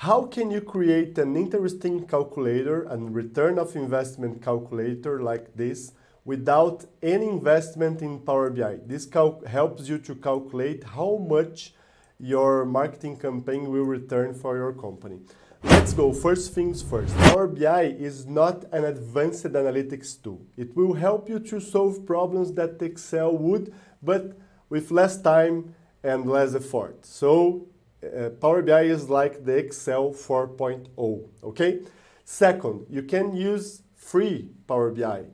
How can you create an interesting calculator and return of investment calculator like this without any investment in Power BI? This helps you to calculate how much your marketing campaign will return for your company. Let's go. First things first. Power BI is not an advanced analytics tool. It will help you to solve problems that Excel would, but with less time and less effort. So Power BI is like the Excel 4.0, okay? Second, you can use free Power BI.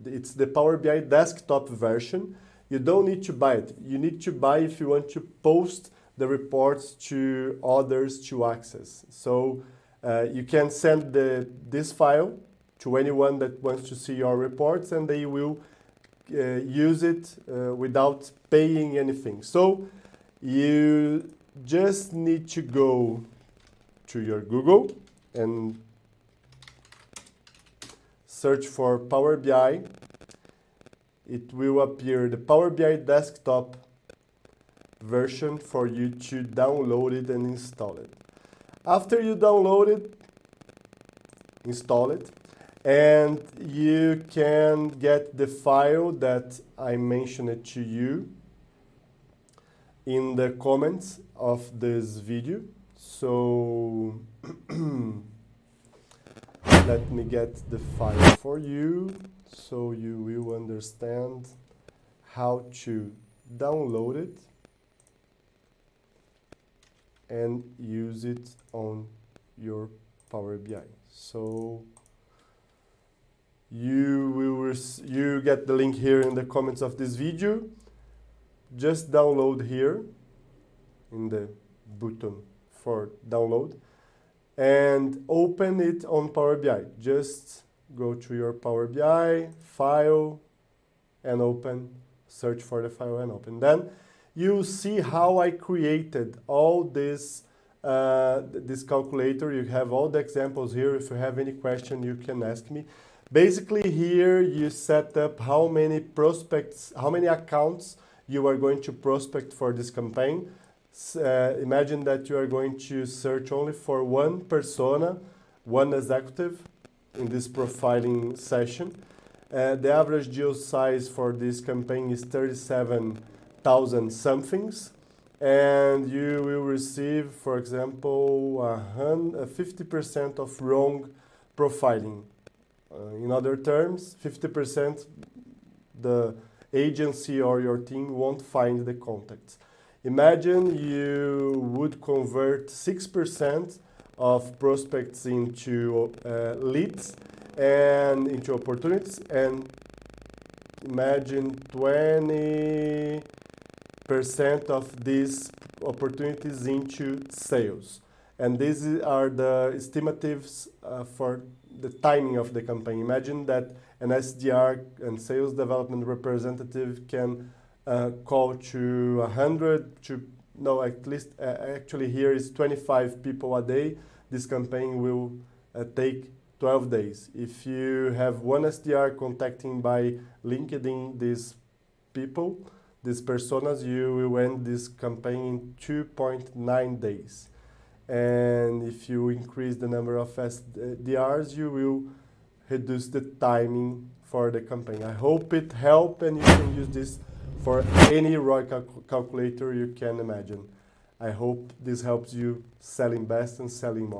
It's the Power BI desktop version. You don't need to buy it. You need to buy if you want to post the reports to others to access. So you can send this file to anyone that wants to see your reports, and they will use it without paying anything. So you just need to go to your Google and search for Power BI. It will appear the Power BI desktop version for you to download it and install it. After you download it, install it, and you can get the file that I mentioned to you in the comments of this video. So let me get the file for you so you will understand how to download it and use it on your Power BI. So you get the link here in the comments of this video. Just download here in the button for download and open it on Power BI. Just go to your Power BI, file, and open, search for the file and open. Then you see how I created all this calculator. You have all the examples here. If you have any question, you can ask me. Basically here you set up how many prospects, how many accounts you are going to prospect for this campaign. Imagine that you are going to search only for one persona, one executive in this profiling session. The average deal size for this campaign is 37,000 somethings, and you will receive, for example, 50% of wrong profiling. In other terms, 50% the agency or your team won't find the contacts. Imagine you would convert 6% of prospects into leads and into opportunities, and imagine 20% of these opportunities into sales. And these are the estimatives for the timing of the campaign. Imagine that an SDR and sales development representative can call to 100 to, no, at least actually here is 25 people a day. This campaign will take 12 days. If you have one SDR contacting by LinkedIn these people, these personas, you will end this campaign in 2.9 days. And if you increase the number of SDRs, you will reduce the timing for the campaign. I hope it helped, and you can use this for any ROI calculator you can imagine. I hope this helps you selling best and selling more.